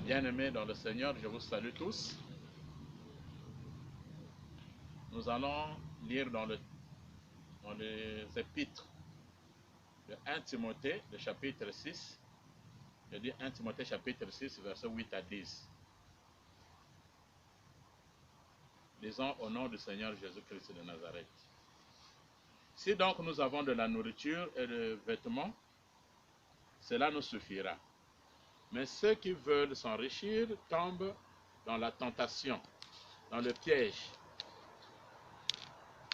Bien-aimés dans le Seigneur, je vous salue tous. Nous allons lire dans les épîtres de 1 Timothée, le chapitre 6. Je dis 1 Timothée chapitre 6, versets 8 à 10. Lisons au nom du Seigneur Jésus-Christ de Nazareth. Si donc nous avons de la nourriture et des vêtements, cela nous suffira. Mais ceux qui veulent s'enrichir tombent dans la tentation, dans le piège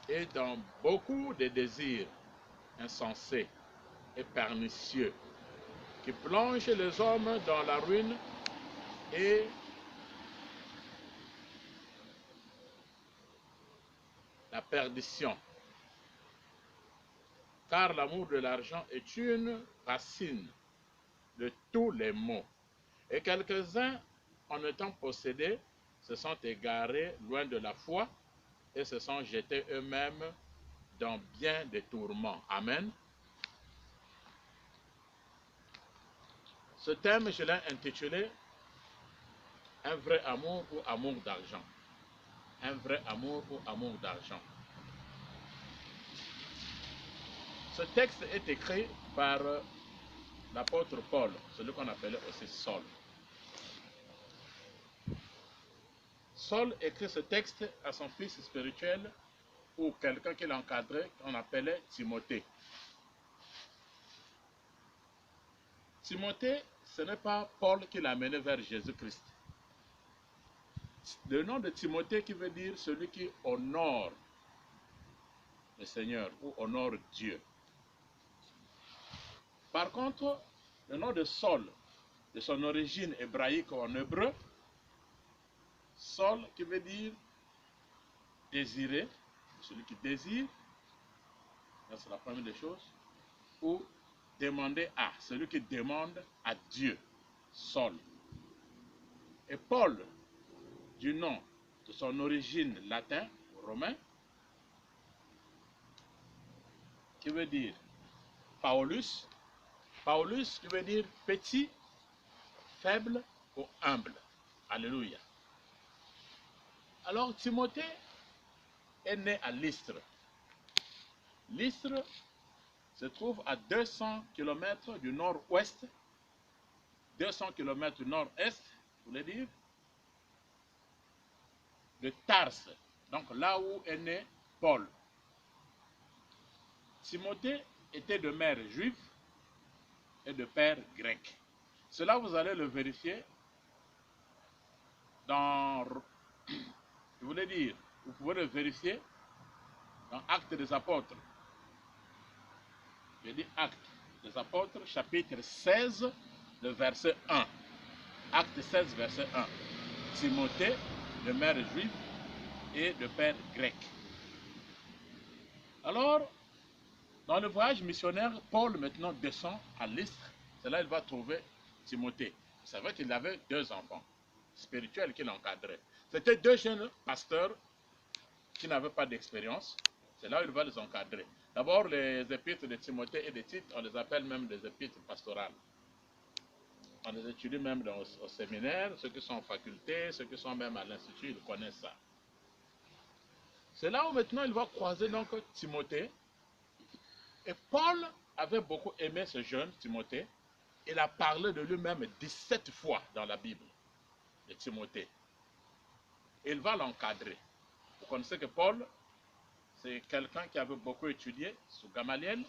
et dans beaucoup de désirs insensés et pernicieux qui plongent les hommes dans la ruine et la perdition. Car l'amour de l'argent est une racine de tous les maux. Et quelques-uns, en étant possédés, se sont égarés loin de la foi et se sont jetés eux-mêmes dans bien des tourments. Amen. Ce thème, je l'ai intitulé « Un vrai amour ou amour d'argent ». Un vrai amour ou amour d'argent. Ce texte est écrit par l'apôtre Paul, celui qu'on appelait aussi Saul. Saul écrit ce texte à son fils spirituel ou quelqu'un qu'il encadrait, qu'on appelait Timothée. Timothée, ce n'est pas Paul qui l'a mené vers Jésus-Christ. Le nom de Timothée qui veut dire celui qui honore le Seigneur ou honore Dieu. Par contre, le nom de Saul, de son origine hébraïque en hébreu, Saul qui veut dire désirer, celui qui désire, c'est la première des choses, ou demander à, celui qui demande à Dieu, Saul. Et Paul, du nom de son origine latin, romain, qui veut dire Paulus, Paulus qui veut dire petit, faible ou humble. Alléluia. Alors Timothée est né à Lystre. Lystre se trouve à 200 km du nord-ouest, 200 km du nord-est, vous voulez dire, de Tarse, donc là où est né Paul. Timothée était de mère juive et de père grec. Cela, vous allez le vérifier dans, je voulais dire, vous pouvez le vérifier dans Actes des Apôtres. Je dis Actes des Apôtres, chapitre 16, le verset 1. Acte 16, verset 1. Timothée, de mère juive et de père grec. Alors, dans le voyage missionnaire, Paul maintenant descend à Lystre. C'est là qu'il va trouver Timothée. Vous savez qu'il avait deux enfants spirituels qu'il encadrait. C'était deux jeunes pasteurs qui n'avaient pas d'expérience. C'est là où il va les encadrer. D'abord, les épîtres de Timothée et de Tite, on les appelle même des épîtres pastorales. On les étudie même au séminaire, ceux qui sont en faculté, ceux qui sont même à l'institut, ils connaissent ça. C'est là où maintenant il va croiser donc Timothée. Et Paul avait beaucoup aimé ce jeune Timothée. Il a parlé de lui-même 17 fois dans la Bible, de Timothée. Il va l'encadrer. Vous connaissez que Paul, c'est quelqu'un qui avait beaucoup étudié sous Gamaliel.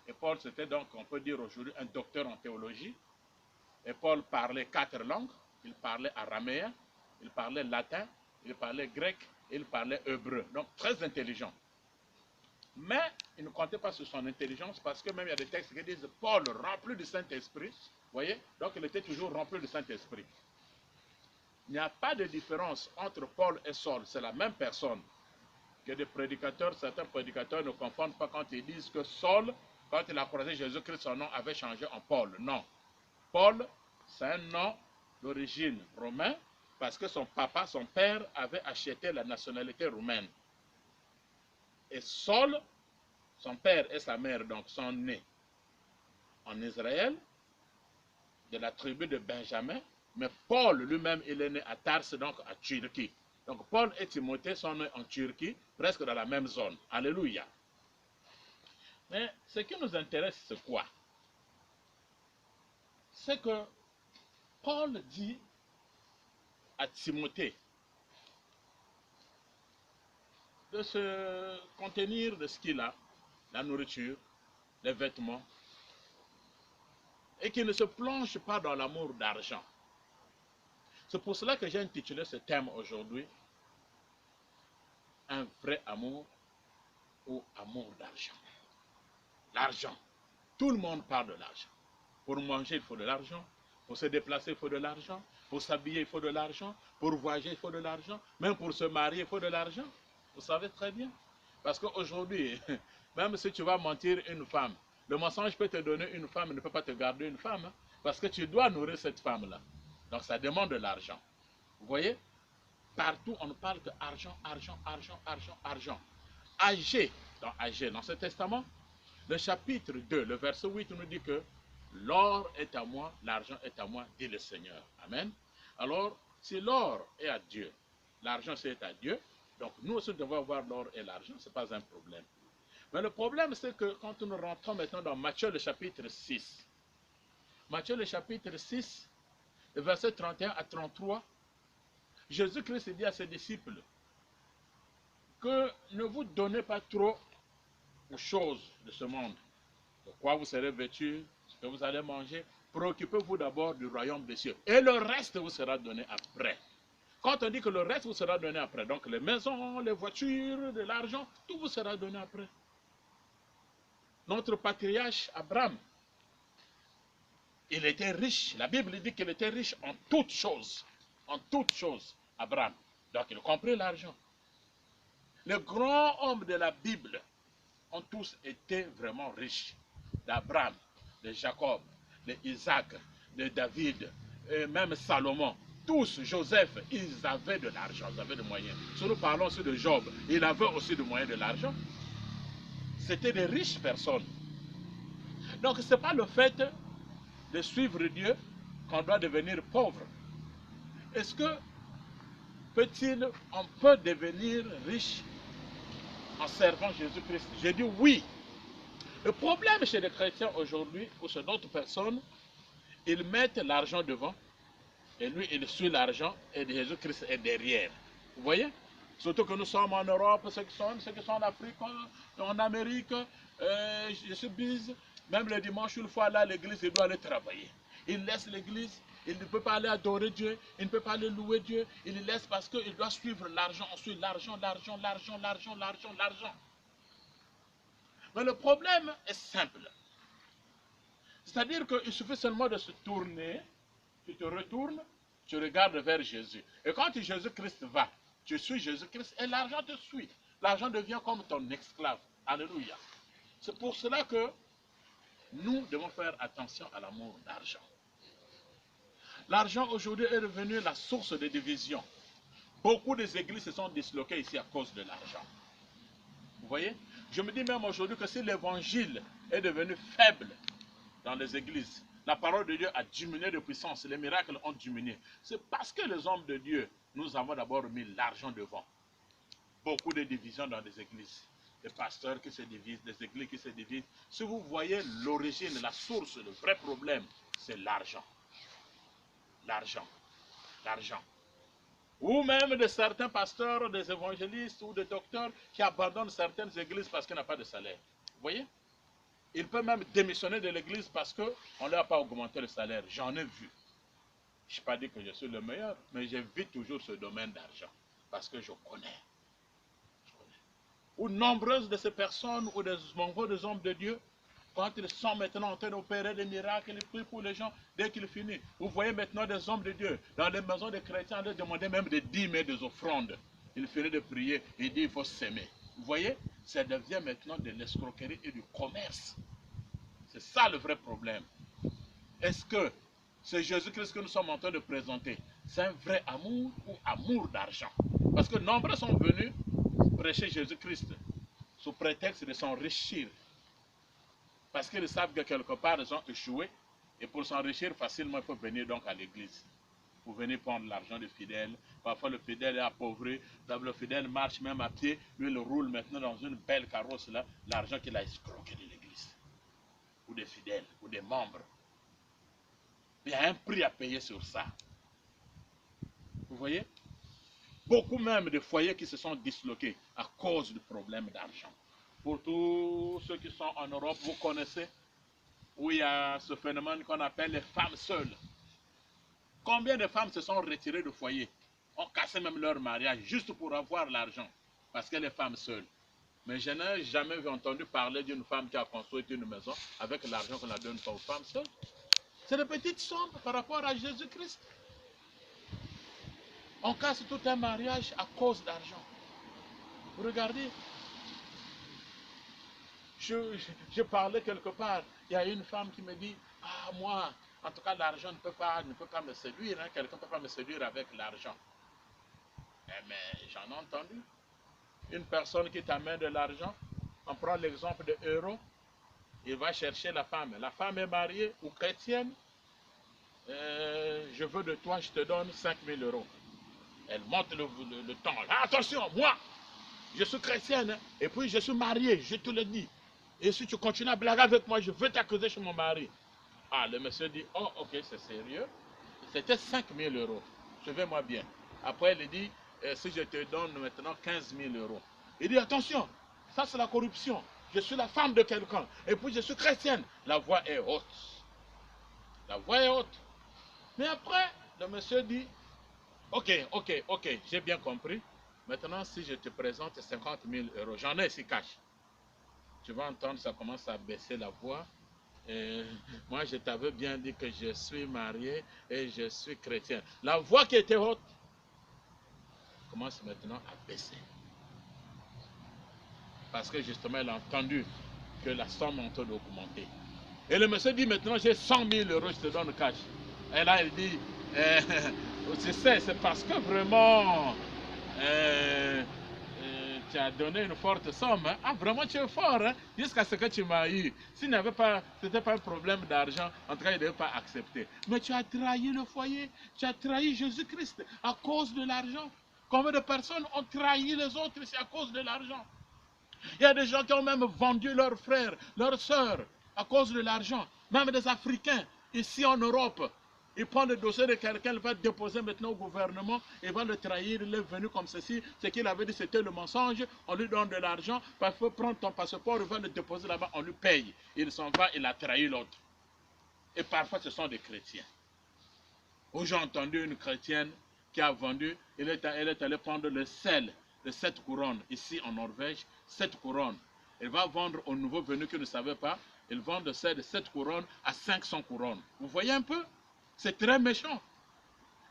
Et Paul, c'était donc, on peut dire aujourd'hui, un docteur en théologie. Et Paul parlait 4 langues. Il parlait araméen, il parlait latin, il parlait grec, et il parlait hébreu. Donc, très intelligent. Mais il ne comptait pas sur son intelligence parce que même il y a des textes qui disent Paul rempli du Saint-Esprit. Vous voyez? Donc il était toujours rempli du Saint-Esprit. Il n'y a pas de différence entre Paul et Saul. C'est la même personne. Que des prédicateurs, certains prédicateurs ne confondent pas quand ils disent que Saul, quand il a croisé Jésus-Christ, son nom avait changé en Paul. Non. Paul, c'est un nom d'origine romain parce que son papa, son père avait acheté la nationalité roumaine. Et Saul, son père et sa mère donc sont nés en Israël, de la tribu de Benjamin, Mais Paul lui-même, il est né à Tars, donc à Turquie. Donc Paul et Timothée sont nés en Turquie, presque dans la même zone. Alléluia. Mais ce qui nous intéresse, c'est quoi? C'est que Paul dit à Timothée de se contenir de ce qu'il a, la nourriture, les vêtements, et qu'il ne se plonge pas dans l'amour d'argent. C'est pour cela que j'ai intitulé ce thème aujourd'hui, un vrai amour ou amour d'argent. L'argent. Tout le monde parle de l'argent. Pour manger, il faut de l'argent. Pour se déplacer, il faut de l'argent. Pour s'habiller, il faut de l'argent. Pour voyager, il faut de l'argent. Même pour se marier, il faut de l'argent. Vous savez très bien. Parce qu'aujourd'hui, même si tu vas mentir une femme, le mensonge peut te donner une femme, il ne peut pas te garder une femme. Hein, parce que tu dois nourrir cette femme-là. Donc ça demande de l'argent. Vous voyez? Partout, on ne parle que argent, argent, argent, argent, argent. Agé, dans ce testament, le chapitre 2, le verset 8 nous dit que l'or est à moi, l'argent est à moi, dit le Seigneur. Amen. Alors, si l'or est à Dieu, l'argent c'est à Dieu, donc nous aussi devons avoir l'or et l'argent, ce n'est pas un problème. Mais le problème c'est que quand nous rentrons maintenant dans Matthieu le chapitre 6, Matthieu le chapitre 6, le verset 31 à 33, Jésus-Christ dit à ses disciples que ne vous donnez pas trop aux choses de ce monde. De quoi vous serez vêtus, ce que vous allez manger. Préoccupez-vous d'abord du royaume des cieux. Et le reste vous sera donné après. Quand on dit que le reste vous sera donné après, donc les maisons, les voitures, de l'argent, tout vous sera donné après. Notre patriarche Abraham, il était riche. La Bible dit qu'il était riche en toutes choses. En toutes choses, Abraham. Donc il comprit l'argent. Les grands hommes de la Bible ont tous été vraiment riches. D'Abraham, de Jacob, de Isaac, de David, et même Salomon. Tous, Joseph, ils avaient de l'argent, ils avaient des moyens. Si nous parlons aussi de Job, il avait aussi des moyens de l'argent. C'était des riches personnes. Donc ce n'est pas le fait de suivre Dieu qu'on doit devenir pauvre. Est-ce que on peut devenir riche en servant Jésus-Christ? J'ai dit oui. Le problème chez les chrétiens aujourd'hui, ou chez d'autres personnes, ils mettent l'argent devant, et lui, il suit l'argent, et Jésus-Christ est derrière. Vous voyez? Surtout que nous sommes en Europe, ceux qui sont en Afrique, en Amérique, je suis bise. Même le dimanche, une fois là, l'église, il doit aller travailler. Il laisse l'église, il ne peut pas aller adorer Dieu, il ne peut pas aller louer Dieu, il le laisse parce qu'il doit suivre l'argent, on suit l'argent, l'argent, l'argent, l'argent, l'argent, l'argent. Mais le problème est simple. C'est-à-dire qu'il suffit seulement de se tourner, tu te retournes, tu regardes vers Jésus. Et quand Jésus-Christ va, tu suis Jésus-Christ et l'argent te suit. L'argent devient comme ton esclave. Alléluia. C'est pour cela que nous devons faire attention à l'amour d'argent. L'argent aujourd'hui est devenu la source de division. Beaucoup des églises se sont disloquées ici à cause de l'argent. Vous voyez? Je me dis même aujourd'hui que si l'évangile est devenu faible dans les églises, la parole de Dieu a diminué de puissance, les miracles ont diminué. C'est parce que les hommes de Dieu, nous avons d'abord mis l'argent devant. Beaucoup de divisions dans les églises. Des pasteurs qui se divisent, des églises qui se divisent. Si vous voyez l'origine, la source, le vrai problème, c'est l'argent. L'argent. L'argent. Ou même de certains pasteurs, des évangélistes ou des docteurs qui abandonnent certaines églises parce qu'il n'y a pas de salaire. Vous voyez? Il peut même démissionner de l'église parce qu'on ne leur a pas augmenté le salaire. J'en ai vu. Je n'ai pas dit que je suis le meilleur, mais j'évite toujours ce domaine d'argent. Parce que je connais. Ou nombreuses de ces personnes ou des hommes de Dieu, quand ils sont maintenant en train d'opérer des miracles, ils prient pour les gens dès qu'ils finissent. Vous voyez maintenant des hommes de Dieu dans les maisons des chrétiens, ils demandaient même des dîmes et des offrandes. Ils finissent de prier et disent il faut s'aimer. Vous voyez, ça devient maintenant de l'escroquerie et du commerce. C'est ça le vrai problème. Est-ce que c'est Jésus-Christ que nous sommes en train de présenter? C'est un vrai amour ou amour d'argent? Parce que nombreux sont venus prêcher Jésus-Christ sous prétexte de s'enrichir. Parce qu'ils savent que quelque part ils ont échoué et pour s'enrichir facilement il faut venir donc à l'église. pour venir prendre l'argent du fidèle. Parfois, le fidèle est appauvri. Le fidèle marche même à pied. Lui, il roule maintenant dans une belle carrosse, là, l'argent qu'il a escroqué de l'église, ou des fidèles, ou des membres. Il y a un prix à payer sur ça. Vous voyez? Beaucoup même de foyers qui se sont disloqués à cause du problème d'argent. Pour tous ceux qui sont en Europe, vous connaissez où il y a ce phénomène qu'on appelle les femmes seules. Combien de femmes se sont retirées du foyer, ont cassé même leur mariage juste pour avoir l'argent, parce qu'elle est femme seule. Mais je n'ai jamais entendu parler d'une femme qui a construit une maison avec l'argent qu'on la donne aux femmes seules. C'est de petites sommes par rapport à Jésus-Christ. On casse tout un mariage à cause d'argent. Vous regardez, je parlais quelque part, il y a une femme qui me dit, ah moi, en tout cas l'argent ne peut pas me séduire, hein. Quelqu'un ne peut pas me séduire avec l'argent. Mais j'en ai entendu. Une personne qui t'amène de l'argent, on prend l'exemple de Euro, il va chercher la femme. La femme est mariée ou chrétienne, je veux de toi, je te donne 5 000 euros. Elle monte le temps. Attention, moi, je suis chrétienne, hein, et puis je suis mariée, je te le dis. Et si tu continues à blaguer avec moi, je veux t'accuser chez mon mari. Ah, le monsieur dit, oh, ok, c'est sérieux. C'était 5 000 euros. Suivez-moi bien. Après, il dit, si je te donne maintenant 15 000 euros. Il dit, attention, ça c'est la corruption. Je suis la femme de quelqu'un. Et puis je suis chrétienne. La voix est haute. La voix est haute. Mais après, le monsieur dit, ok, j'ai bien compris. Maintenant, si je te présente 50 000 euros, j'en ai ici cash. Tu vas entendre, ça commence à baisser la voix. Moi, je t'avais bien dit que je suis marié et je suis chrétien. La voix qui était haute commence maintenant à baisser. Parce que justement, elle a entendu que la somme est en train d'augmenter. Et le monsieur dit maintenant, j'ai 100 000 euros, je te donne cash. Et là, il dit, tu sais, c'est parce que vraiment, tu as donné une forte somme. Hein? Ah, vraiment, tu es fort, hein? Jusqu'à ce que tu m'as eu. S'il n'avait pas, ce n'était pas un problème d'argent, en tout cas, il ne devait pas accepter. Mais tu as trahi le foyer, tu as trahi Jésus-Christ à cause de l'argent. Combien de personnes ont trahi les autres, c'est à cause de l'argent. Il y a des gens qui ont même vendu leurs frères, leurs sœurs, à cause de l'argent. Même des Africains, ici en Europe. Il prend le dossier de quelqu'un, il va déposer maintenant au gouvernement, il va le trahir, il est venu comme ceci. Ce qu'il avait dit, c'était le mensonge. On lui donne de l'argent, il faut prendre ton passeport, il va le déposer là-bas, on lui paye. Il s'en va, il a trahi l'autre. Et parfois, ce sont des chrétiens. Où j'ai entendu une chrétienne qui a vendu, elle est allée prendre le sel de 7 couronnes, ici en Norvège, 7 couronnes. Elle va vendre aux nouveaux venus qui ne savaient pas, elle vend le sel de 7 couronnes à 500 couronnes. Vous voyez un peu? C'est très méchant.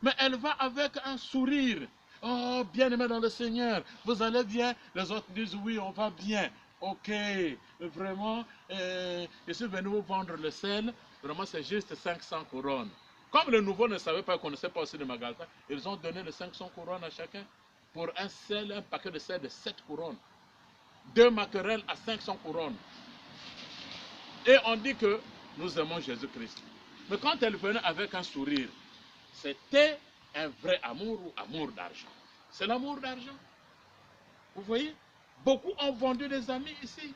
Mais elle va avec un sourire. Oh, bien-aimé dans le Seigneur, vous allez bien? Les autres disent oui, on va bien. Ok, vraiment, je suis venu vous vendre le sel. Vraiment, c'est juste 500 couronnes. Comme les nouveaux ne savaient pas, connaissaient pas aussi le magasin, ils ont donné les 500 couronnes à chacun pour un paquet de sel de 7 couronnes. 2 maquerelles à 500 couronnes. Et on dit que nous aimons Jésus-Christ. Mais quand elle venait avec un sourire, c'était un vrai amour ou amour d'argent. C'est l'amour d'argent. Vous voyez? Beaucoup ont vendu des amis ici.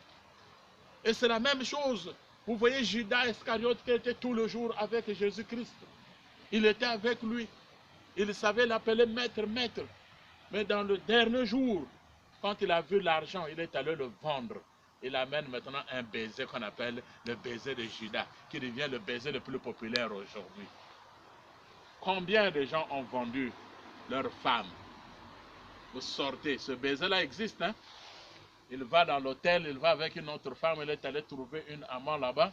Et c'est la même chose. Vous voyez Judas Iscariote qui était tout le jour avec Jésus-Christ. Il était avec lui. Il savait l'appeler maître, maître. Mais dans le dernier jour, quand il a vu l'argent, il est allé le vendre. Il amène maintenant un baiser qu'on appelle le baiser de Judas, qui devient le baiser le plus populaire aujourd'hui. Combien de gens ont vendu leur femme? Vous sortez, ce baiser-là existe, hein? Il va dans l'hôtel, il va avec une autre femme, il est allé trouver une amant là-bas.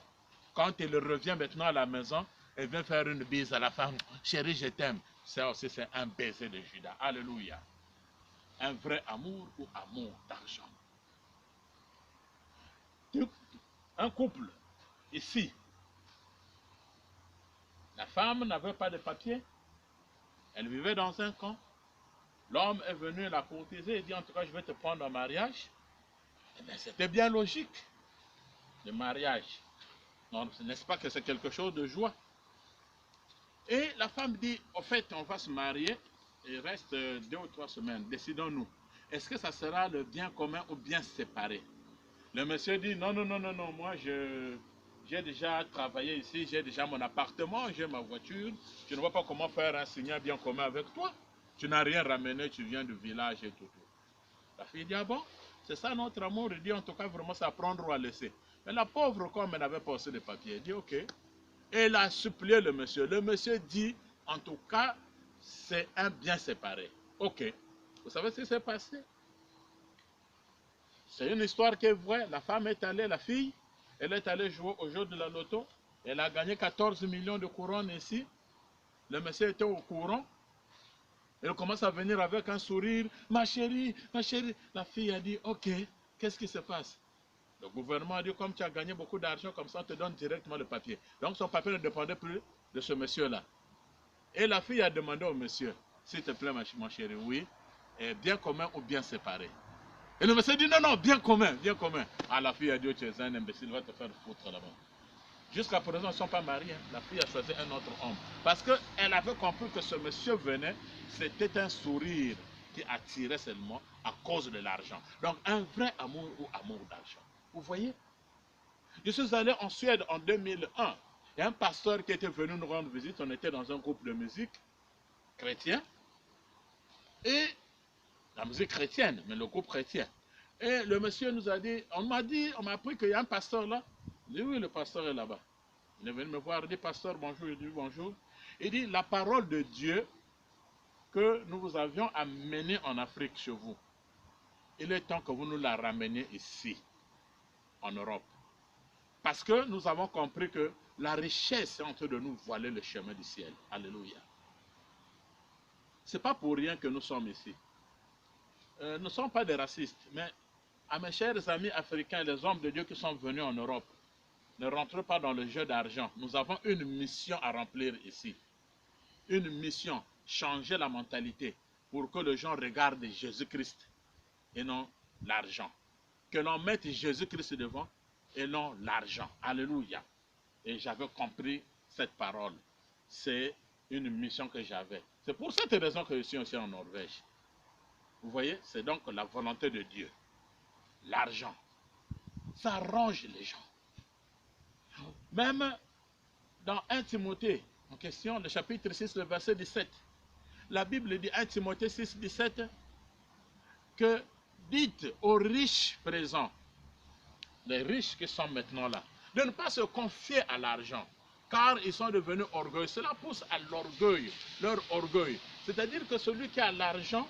Quand il revient maintenant à la maison, il vient faire une bise à la femme. Chérie, je t'aime. Ça aussi, c'est un baiser de Judas. Alléluia. Un vrai amour ou amour d'argent. Un couple, ici, la femme n'avait pas de papier, elle vivait dans un camp. L'homme est venu la courtiser et dit en tout cas je vais te prendre en mariage. Eh bien c'était bien logique, le mariage. N'est-ce pas que c'est quelque chose de joie? Et la femme dit, au fait, on va se marier, il reste 2 ou 3 semaines, décidons-nous. Est-ce que ça sera le bien commun ou bien séparé? Le monsieur dit, non, non, non, non, non, moi j'ai déjà travaillé ici, j'ai déjà mon appartement, j'ai ma voiture, je ne vois pas comment faire un signal bien commun avec toi. Tu n'as rien ramené, tu viens du village et tout. La fille dit, ah bon, c'est ça notre amour? Il dit, en tout cas, vraiment, c'est à prendre ou à laisser. Mais la pauvre, comme elle n'avait pas aussi de papier, elle dit, ok. Et elle a supplié le monsieur. Le monsieur dit, en tout cas, c'est un bien séparé. Ok. Vous savez ce qui s'est passé? C'est une histoire qui est vraie. La femme est allée, la fille, elle est allée jouer au jeu de la loto. Elle a gagné 14 millions de couronnes ici. Le monsieur était au courant. Elle commence à venir avec un sourire. Ma chérie, ma chérie. La fille a dit, ok, qu'est-ce qui se passe? Le gouvernement a dit, comme tu as gagné beaucoup d'argent, comme ça on te donne directement le papier. Donc son papier ne dépendait plus de ce monsieur-là. Et la fille a demandé au monsieur, s'il te plaît ma chérie, oui, bien commun ou bien séparé? Et le monsieur dit, non, non, bien commun, bien commun. Ah, la fille a dit, tu es un imbécile, va te faire foutre là-bas. Jusqu'à présent, ils ne sont pas mariés. Hein. La fille a choisi un autre homme. Parce qu'elle avait compris que ce monsieur venait, c'était un sourire qui attirait seulement à cause de l'argent. Donc, un vrai amour ou amour d'argent. Vous voyez? Je suis allé en Suède en 2001. Il y a un pasteur qui était venu nous rendre visite. On était dans un groupe de musique chrétien. Et la musique chrétienne, mais le groupe chrétien. Et le monsieur nous a dit, on m'a appris qu'il y a un pasteur là. Il dit, oui, le pasteur est là-bas. Il est venu me voir, il dit, pasteur, bonjour. Il dit, bonjour. Il dit, la parole de Dieu que nous vous avions amenée en Afrique chez vous, il est temps que vous nous la rameniez ici, en Europe. Parce que nous avons compris que la richesse est en train de nous voiler le chemin du ciel. Alléluia. Ce n'est pas pour rien que nous sommes ici. Nous ne sommes pas des racistes, mais à mes chers amis africains, les hommes de Dieu qui sont venus en Europe, ne rentrez pas dans le jeu d'argent. Nous avons une mission à remplir ici. Une mission, changer la mentalité pour que les gens regardent Jésus-Christ et non l'argent. Que l'on mette Jésus-Christ devant et non l'argent. Alléluia. Et j'avais compris cette parole. C'est une mission que j'avais. C'est pour cette raison que je suis aussi en Norvège. Vous voyez, c'est donc la volonté de Dieu. L'argent, ça arrange les gens. Même dans 1 Timothée, en question, le chapitre 6, le verset 17, la Bible dit 1 Timothée 6, 17, que dites aux riches présents, les riches qui sont maintenant là, de ne pas se confier à l'argent, car ils sont devenus orgueilleux. Cela pousse à l'orgueil, leur orgueil. C'est-à-dire que celui qui a l'argent,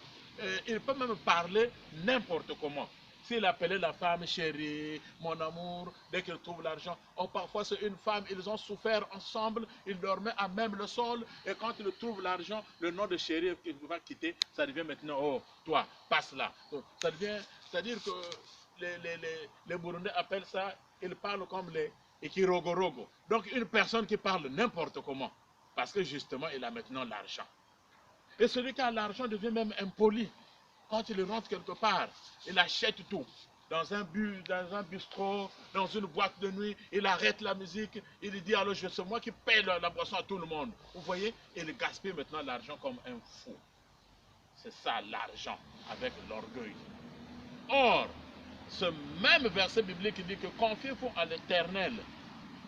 il peut même parler n'importe comment. S'il appelait la femme chérie, mon amour, dès qu'il trouve l'argent, ou parfois c'est une femme, ils ont souffert ensemble, ils dormaient à même le sol, et quand ils trouvent l'argent, le nom de chérie qu'il va quitter, ça devient maintenant, oh, toi, passe là. Ça devient, c'est-à-dire que les Burundais appellent ça, ils parlent comme les Ikirogorogo. Donc une personne qui parle n'importe comment, parce que justement, il a maintenant l'argent. Et celui qui a l'argent devient même impoli. Quand il rentre quelque part, il achète tout. Dans un bistrot, dans une boîte de nuit, il arrête la musique, il dit alors c'est moi qui paye la boisson à tout le monde. Vous voyez, il gaspille maintenant l'argent comme un fou. C'est ça l'argent avec l'orgueil. Or, ce même verset biblique dit que confiez-vous à l'Éternel.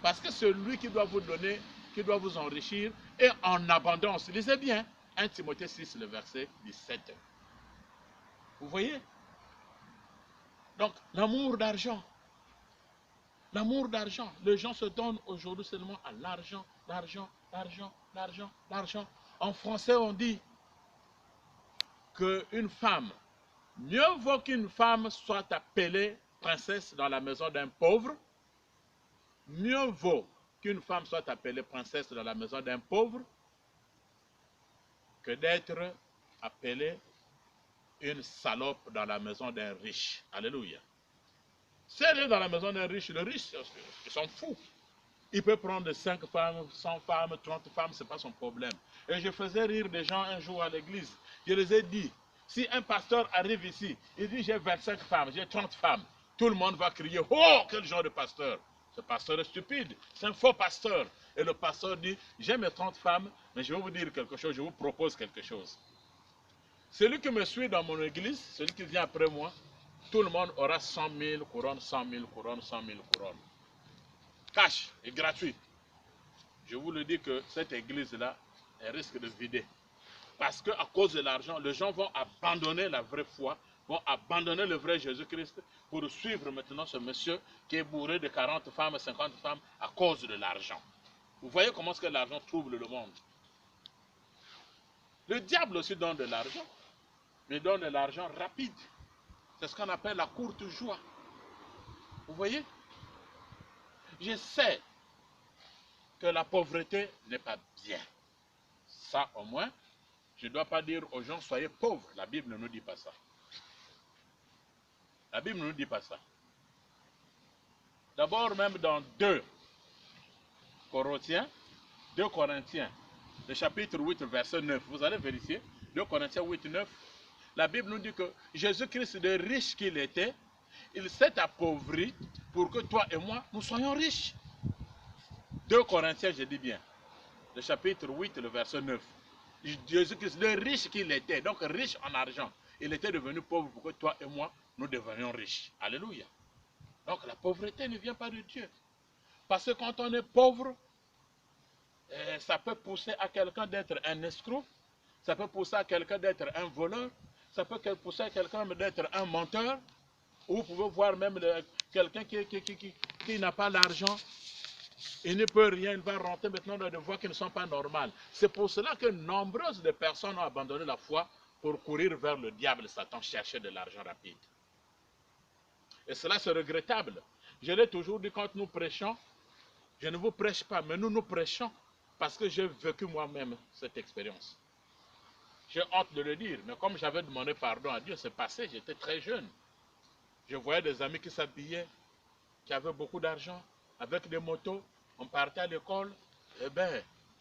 Parce que c'est lui qui doit vous donner, qui doit vous enrichir, et en abondance. Lisez bien, 1 Timothée 6, le verset 17. Vous voyez? Donc, l'amour d'argent. L'amour d'argent. Les gens se donnent aujourd'hui seulement à l'argent, l'argent, l'argent, l'argent, l'argent. En français, on dit qu'une femme, mieux vaut qu'une femme soit appelée princesse dans la maison d'un pauvre, mieux vaut qu'une femme soit appelée princesse dans la maison d'un pauvre que d'être appelée une salope dans la maison d'un riche. Alléluia. Si elle est dans la maison d'un riche, le riche, ils sont fous. Il peut prendre 5 femmes, 100 femmes, 30 femmes, ce n'est pas son problème. Et je faisais rire des gens un jour à l'église. Je les ai dit, si un pasteur arrive ici, il dit j'ai 25 femmes, j'ai 30 femmes, tout le monde va crier, oh, quel genre de pasteur? Ce pasteur est stupide, c'est un faux pasteur. Et le pasteur dit, j'ai mes 30 femmes, mais je vais vous dire quelque chose, je vous propose quelque chose. Celui qui me suit dans mon église, celui qui vient après moi, tout le monde aura 100 000 couronnes, 100 000 couronnes, 100 000 couronnes. Cash et gratuit. Je vous le dis que cette église-là, elle risque de vider. Parce qu'à cause de l'argent, les gens vont abandonner la vraie foi, vont abandonner le vrai Jésus-Christ pour suivre maintenant ce monsieur qui est bourré de 40 femmes, 50 femmes à cause de l'argent. Vous voyez comment est-ce que l'argent trouble le monde. Le diable aussi donne de l'argent, mais donne de l'argent rapide. C'est ce qu'on appelle la courte joie. Vous voyez? Je sais que la pauvreté n'est pas bien. Ça, au moins, je ne dois pas dire aux gens, soyez pauvres. La Bible ne nous dit pas ça. La Bible ne nous dit pas ça. D'abord, même dans 2 Corinthiens, le chapitre 8, verset 9, vous allez vérifier, 2 Corinthiens 8, 9, la Bible nous dit que Jésus-Christ, de riche qu'il était, il s'est appauvri pour que toi et moi, nous soyons riches. 2 Corinthiens, je dis bien, le chapitre 8, le verset 9. Jésus-Christ, le riche qu'il était, donc riche en argent, il était devenu pauvre pour que toi et moi, nous devenions riches. Alléluia. Donc la pauvreté ne vient pas de Dieu. Parce que quand on est pauvre, ça peut pousser à quelqu'un d'être un escroc, ça peut pousser à quelqu'un d'être un voleur, ça peut pousser à quelqu'un d'être un menteur, ou vous pouvez voir même quelqu'un qui n'a pas l'argent, il ne peut rien, il va rentrer maintenant dans des voies qui ne sont pas normales. C'est pour cela que nombreuses de personnes ont abandonné la foi pour courir vers le diable, Satan, chercher de l'argent rapide. Et cela c'est regrettable. Je l'ai toujours dit quand nous prêchons, je ne vous prêche pas, mais nous prêchons parce que j'ai vécu moi-même cette expérience. J'ai honte de le dire, mais comme j'avais demandé pardon à Dieu, c'est passé, j'étais très jeune. Je voyais des amis qui s'habillaient, qui avaient beaucoup d'argent, avec des motos, on partait à l'école,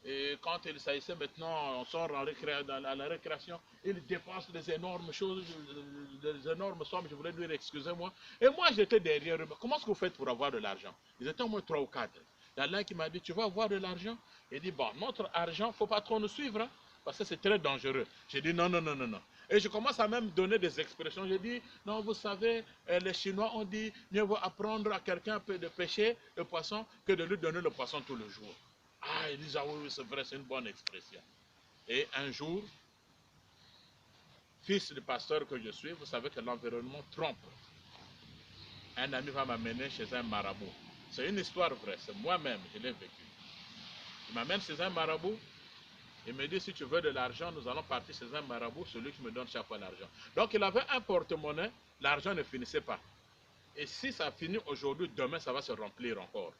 et quand il s'agissait maintenant, on sort à la récréation, ils dépensent des énormes choses, des énormes sommes, je voulais dire excusez-moi. Et moi j'étais derrière eux, comment est-ce que vous faites pour avoir de l'argent? Ils étaient au moins 3 ou 4. Il y en a un qui m'a dit, tu vas avoir de l'argent? Il dit, bon, notre argent, il ne faut pas trop nous suivre, hein, parce que c'est très dangereux. J'ai dit, non, non, non, non, non. Et je commence à même donner des expressions. Je dis, non, vous savez, les Chinois ont dit, mieux vaut apprendre à quelqu'un de pêcher le poisson que de lui donner le poisson tout le jour. Ah, ils disent, ah oui, c'est vrai, c'est une bonne expression. Et un jour, fils du pasteur que je suis, vous savez que l'environnement trompe. Un ami va m'amener chez un marabout. C'est une histoire vraie, c'est moi-même, je l'ai vécu. Il m'amène chez un marabout, il me dit, si tu veux de l'argent, nous allons partir chez un marabout, celui qui me donne chaque fois l'argent. Donc il avait un porte-monnaie, l'argent ne finissait pas. Et si ça finit aujourd'hui, demain ça va se remplir encore.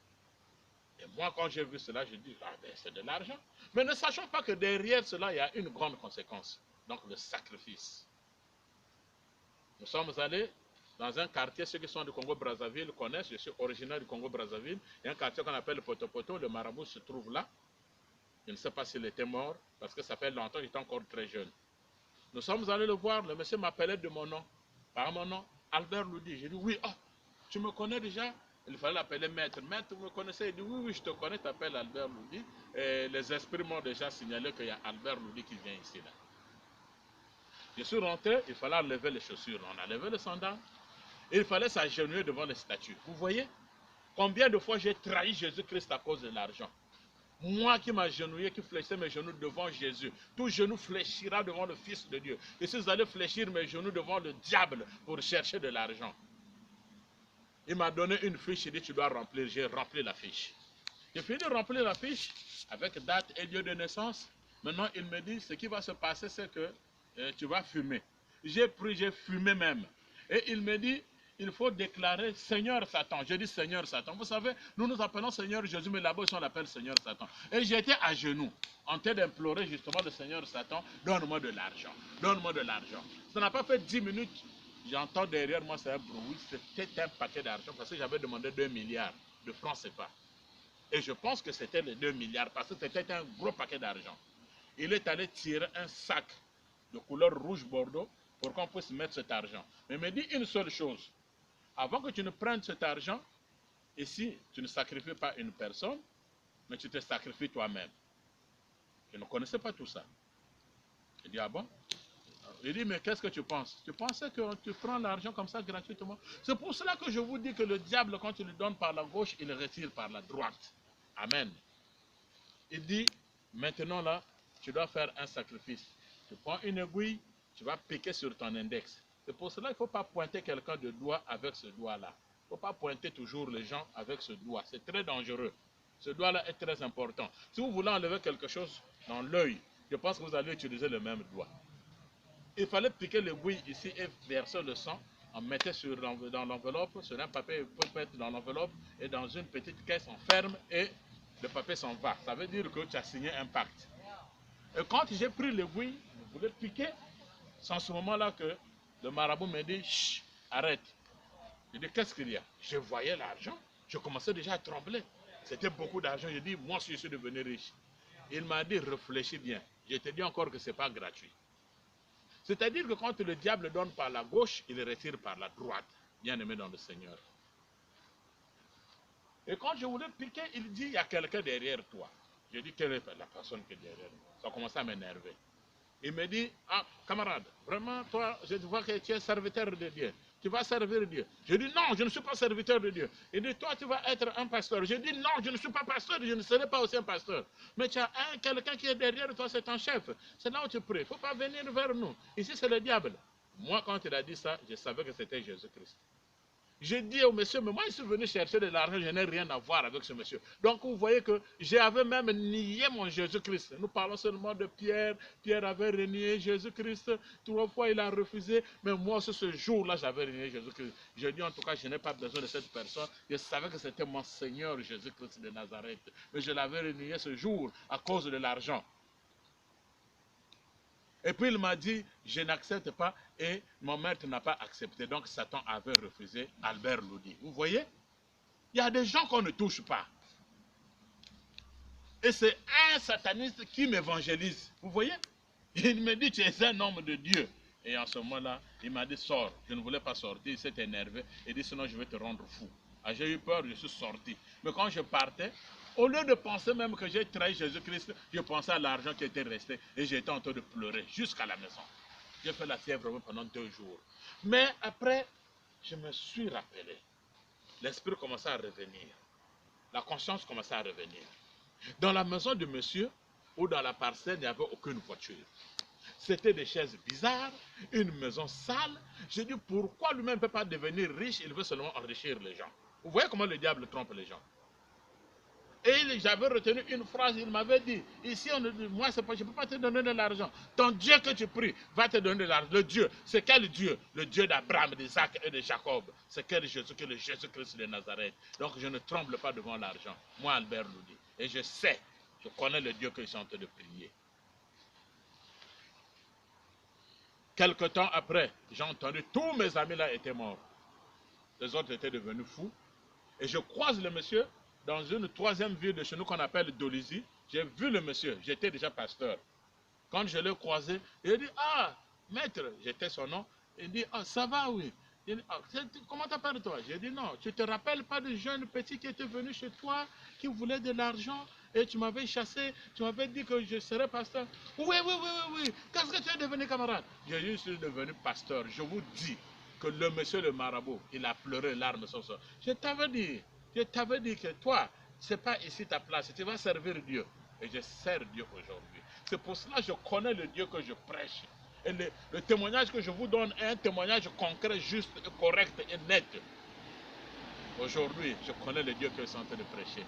Et moi quand j'ai vu cela, je dis, ah ben c'est de l'argent. Mais ne sachant pas que derrière cela, il y a une grande conséquence. Donc le sacrifice. Nous sommes allés dans un quartier, ceux qui sont du Congo-Brazzaville connaissent, je suis originaire du Congo-Brazzaville, il y a un quartier qu'on appelle le Poto-Poto, le marabout se trouve là. Je ne sais pas s'il était mort, parce que ça fait longtemps, j'étais encore très jeune. Nous sommes allés le voir, le monsieur m'appelait de mon nom, par mon nom, Albert Loudi. J'ai dit, oui, ah, tu me connais déjà? Il fallait l'appeler maître. Maître, vous me connaissez? Il dit, oui, oui, je te connais, tu t'appelles Albert Loudi. Et les esprits m'ont déjà signalé qu'il y a Albert Loudi qui vient ici, là. Je suis rentré, il fallait enlever les chaussures. On a levé le sandal. Il fallait s'agenouiller devant les statues. Vous voyez combien de fois j'ai trahi Jésus-Christ à cause de l'argent? Moi qui m'agenouillais, qui fléchissais mes genoux devant Jésus, tout genou fléchira devant le Fils de Dieu. Et si vous allez fléchir mes genoux devant le diable pour chercher de l'argent? Il m'a donné une fiche, il dit tu dois remplir. J'ai rempli la fiche. J'ai fini de remplir la fiche avec date et lieu de naissance. Maintenant il me dit ce qui va se passer c'est que tu vas fumer. J'ai pris, j'ai fumé même. Et il me dit il faut déclarer Seigneur Satan. Je dis Seigneur Satan. Vous savez, nous nous appelons Seigneur Jésus, mais là-bas, on l'appelle Seigneur Satan. Et j'étais à genoux, en train d'implorer justement le Seigneur Satan, donne-moi de l'argent, donne-moi de l'argent. Ça n'a pas fait 10 minutes, j'entends derrière moi, c'est un bruit, c'était un paquet d'argent, parce que j'avais demandé 2 milliards de francs CFA. Et je pense que c'était les 2 milliards, parce que c'était un gros paquet d'argent. Il est allé tirer un sac de couleur rouge bordeaux pour qu'on puisse mettre cet argent. Mais il me dit une seule chose. Avant que tu ne prennes cet argent, et si tu ne sacrifies pas une personne, mais tu te sacrifies toi-même. Je ne connaissais pas tout ça. Il dit, ah bon? Il dit, mais qu'est-ce que tu penses? Tu pensais que tu prends l'argent comme ça gratuitement? C'est pour cela que je vous dis que le diable, quand tu le donnes par la gauche, il le retire par la droite. Amen. Il dit, maintenant là, tu dois faire un sacrifice. Tu prends une aiguille, tu vas piquer sur ton index. C'est pour cela qu'il ne faut pas pointer quelqu'un de doigt avec ce doigt-là. Il ne faut pas pointer toujours les gens avec ce doigt. C'est très dangereux. Ce doigt-là est très important. Si vous voulez enlever quelque chose dans l'œil, je pense que vous allez utiliser le même doigt. Il fallait piquer l'aiguille ici et verser le sang. On mettait dans l'enveloppe, sur un papier, il faut mettre dans l'enveloppe et dans une petite caisse, on ferme et le papier s'en va. Ça veut dire que tu as signé un pacte. Et quand j'ai pris l'aiguille, je voulais piquer, c'est en ce moment-là que le marabout me dit, chut, arrête. Je dis, qu'est-ce qu'il y a? Je voyais l'argent, je commençais déjà à trembler. C'était beaucoup d'argent. Je dis, moi aussi je suis devenu riche. Il m'a dit, réfléchis bien. Je te dis encore que ce n'est pas gratuit. C'est-à-dire que quand le diable donne par la gauche, il retire par la droite. Bien-aimé dans le Seigneur. Et quand je voulais piquer, il dit, il y a quelqu'un derrière toi. Je dis, quelle est la personne qui est derrière moi? Ça a commencé à m'énerver. Il me dit, ah, camarade, vraiment, toi, je vois que tu es serviteur de Dieu. Tu vas servir Dieu. Je dis, non, je ne suis pas serviteur de Dieu. Il dit, toi, tu vas être un pasteur. Je dis, non, je ne suis pas pasteur, je ne serai pas aussi un pasteur. Mais tu as quelqu'un qui est derrière toi, c'est ton chef. C'est là où tu pries. Il ne faut pas venir vers nous. Ici, c'est le diable. Moi, quand il a dit ça, je savais que c'était Jésus-Christ. J'ai dit au monsieur, mais moi je suis venu chercher de l'argent, je n'ai rien à voir avec ce monsieur. Donc vous voyez que j'avais même nié mon Jésus-Christ. Nous parlons seulement de Pierre. Pierre avait renié Jésus-Christ. 3 fois il a refusé. Mais moi aussi ce jour-là, j'avais renié Jésus-Christ. Je dis en tout cas, je n'ai pas besoin de cette personne. Je savais que c'était mon Seigneur Jésus-Christ de Nazareth. Mais je l'avais renié ce jour à cause de l'argent. Et puis il m'a dit, je n'accepte pas et mon maître n'a pas accepté. Donc Satan avait refusé Albert Ludi. Vous voyez? Il y a des gens qu'on ne touche pas. Et c'est un sataniste qui m'évangélise. Vous voyez? Il me dit, tu es un homme de Dieu. Et en ce moment-là, il m'a dit, sors. Je ne voulais pas sortir, il s'est énervé. Il dit, sinon je vais te rendre fou. Ah, j'ai eu peur, je suis sorti. Mais quand je partais, au lieu de penser même que j'ai trahi Jésus-Christ, je pensais à l'argent qui était resté. Et j'étais en train de pleurer jusqu'à la maison. J'ai fait la fièvre pendant 2 jours. Mais après, je me suis rappelé. L'esprit commençait à revenir. La conscience commençait à revenir. Dans la maison de monsieur, ou dans la parcelle, il n'y avait aucune voiture. C'était des chaises bizarres, une maison sale. J'ai dit, pourquoi lui-même ne peut pas devenir riche, il veut seulement enrichir les gens. Vous voyez comment le diable trompe les gens. Et j'avais retenu une phrase, il m'avait dit, ici, moi, je ne peux pas te donner de l'argent. Ton Dieu que tu pries va te donner de l'argent. Le Dieu, c'est quel Dieu? Le Dieu d'Abraham, d'Isaac et de Jacob. C'est quel Jésus que le Jésus-Christ de Nazareth. Donc je ne tremble pas devant l'argent. Moi, Albert Ludi. Et je sais, je connais le Dieu que je suis en train de prier. Quelque temps après, j'ai entendu, tous mes amis là étaient morts. Les autres étaient devenus fous. Et je croise le monsieur dans une 3e ville de chez nous qu'on appelle Dolisie. J'ai vu le monsieur, j'étais déjà pasteur. Quand je l'ai croisé, il a dit, ah, maître, j'étais son nom. Il dit, ah, ça va, oui. Il dit, ah, comment t'appelles-toi? J'ai dit, non, tu te rappelles pas du jeune petit qui était venu chez toi, qui voulait de l'argent, et tu m'avais chassé, tu m'avais dit que je serais pasteur. Oui. Qu'est-ce que tu es devenu, camarade? Je suis devenu pasteur. Je vous dis que le monsieur le marabout, il a pleuré, larmes sont sorties. Je t'avais dit que toi, c'est pas ici ta place, tu vas servir Dieu. Et je sers Dieu aujourd'hui. C'est pour cela que je connais le Dieu que je prêche. Et le témoignage que je vous donne est un témoignage concret, juste, correct et net. Aujourd'hui, je connais le Dieu que je suis en train de prêcher.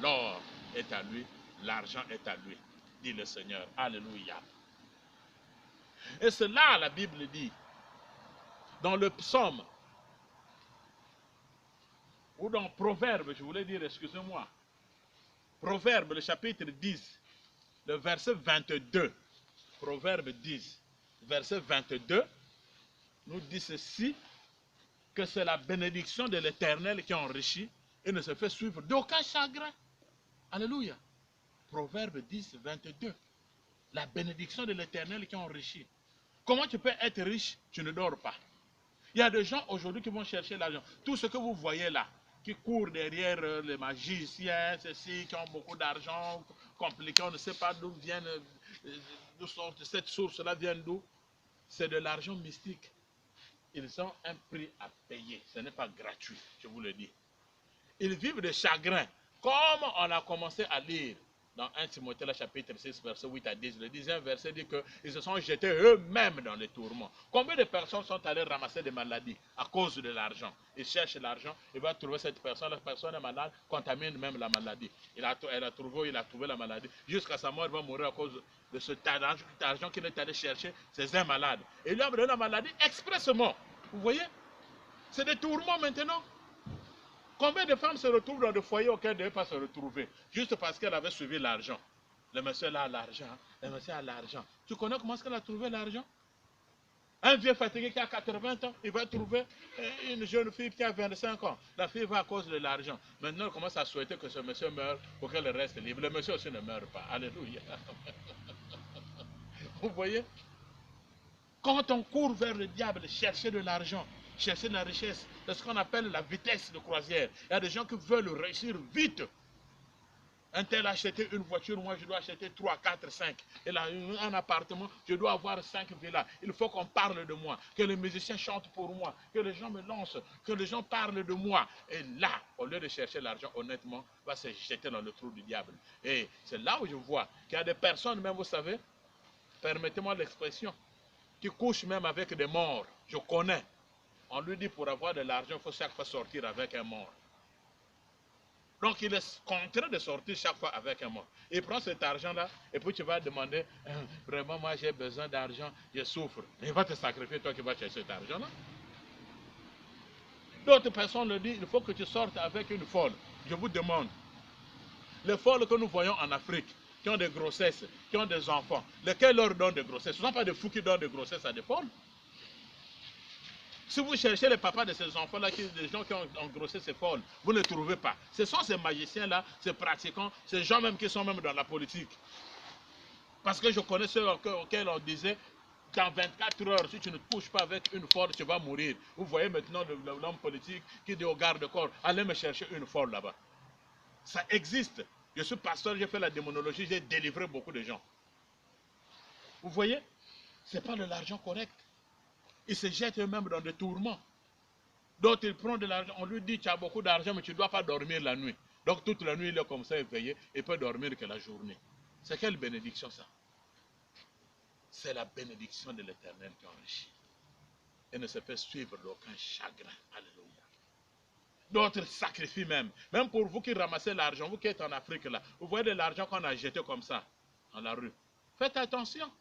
L'or est à lui, l'argent est à lui, dit le Seigneur. Alléluia. Et c'est là, la Bible dit, dans le psaume, ou dans Proverbe, je voulais dire, excusez-moi, Proverbe, le chapitre 10, le verset 22, Proverbe 10, verset 22, nous dit ceci, que c'est la bénédiction de l'Éternel qui enrichit et ne se fait suivre d'aucun chagrin. Alléluia. Proverbe 10, 22. La bénédiction de l'Éternel qui enrichit. Comment tu peux être riche? Tu ne dors pas. Il y a des gens aujourd'hui qui vont chercher l'argent. Tout ce que vous voyez là, qui courent derrière les magiciens, ceux-ci qui ont beaucoup d'argent, compliqués, on ne sait pas d'où viennent, d'où sortent cette source-là vient d'où. C'est de l'argent mystique. Ils ont un prix à payer. Ce n'est pas gratuit, je vous le dis. Ils vivent de chagrin. Comme on a commencé à lire dans 1 Timothée, chapitre 6, verset 8 à 10, le 10e verset dit qu'ils se sont jetés eux-mêmes dans les tourments. Combien de personnes sont allées ramasser des maladies à cause de l'argent? Ils cherchent l'argent, il va trouver cette personne, la personne est malade, contamine même la maladie. Il a trouvé la maladie. Jusqu'à sa mort, il va mourir à cause de cet argent qu'il est allé chercher. C'est un malade. Et il lui a donné la maladie expressément. Vous voyez? C'est des tourments maintenant. Combien de femmes se retrouvent dans des foyers auxquels elles ne devaient pas se retrouver, juste parce qu'elles avaient suivi l'argent? Le monsieur là a l'argent, le monsieur a l'argent. Tu connais comment est-ce qu'elle a trouvé l'argent? Un vieux fatigué qui a 80 ans, il va trouver une jeune fille qui a 25 ans. La fille va à cause de l'argent. Maintenant, elle commence à souhaiter que ce monsieur meure pour qu'elle reste libre. Le monsieur aussi ne meurt pas. Alléluia. Vous voyez? Quand on court vers le diable, chercher de l'argent, chercher de la richesse, c'est ce qu'on appelle la vitesse de croisière. Il y a des gens qui veulent réussir vite. Un tel a acheté une voiture, moi je dois acheter 3, 4, 5. Et là, un appartement, je dois avoir 5 villas. Il faut qu'on parle de moi, que les musiciens chantent pour moi, que les gens me lancent, que les gens parlent de moi. Et là, au lieu de chercher l'argent, honnêtement, va se jeter dans le trou du diable. Et c'est là où je vois qu'il y a des personnes, même vous savez, permettez-moi l'expression, qui couchent même avec des morts. Je connais. On lui dit pour avoir de l'argent, il faut chaque fois sortir avec un mort. Donc il est contraint de sortir chaque fois avec un mort. Il prend cet argent-là et puis tu vas demander, vraiment moi j'ai besoin d'argent, je souffre. Il va te sacrifier, toi qui vas chercher cet argent-là. D'autres personnes le disent, il faut que tu sortes avec une folle. Je vous demande, les folles que nous voyons en Afrique, qui ont des grossesses, qui ont des enfants, lesquels leur donnent des grossesses? Ce ne sont pas des fous qui donnent des grossesses à des folles. Si vous cherchez les papas de ces enfants-là, des gens qui ont engrossé ces folles, vous ne trouvez pas. Ce sont ces magiciens-là, ces pratiquants, ces gens même qui sont même dans la politique. Parce que je connais ceux auxquels on disait, dans 24 heures, si tu ne te couches pas avec une folle, tu vas mourir. Vous voyez maintenant l'homme politique qui dit au garde-corps, allez me chercher une folle là-bas. Ça existe. Je suis pasteur, j'ai fait la démonologie, j'ai délivré beaucoup de gens. Vous voyez? Ce n'est pas de l'argent correct. Ils se jettent eux-mêmes dans des tourments. D'autres, ils prennent de l'argent. On lui dit, tu as beaucoup d'argent, mais tu ne dois pas dormir la nuit. Donc toute la nuit, il est comme ça éveillé et peut dormir que la journée. C'est quelle bénédiction ça? C'est la bénédiction de l'Éternel qui enrichit. Et ne se fait suivre d'aucun chagrin. Alléluia. D'autres sacrifient même. Même pour vous qui ramassez l'argent, vous qui êtes en Afrique là, vous voyez de l'argent qu'on a jeté comme ça, dans la rue. Faites attention.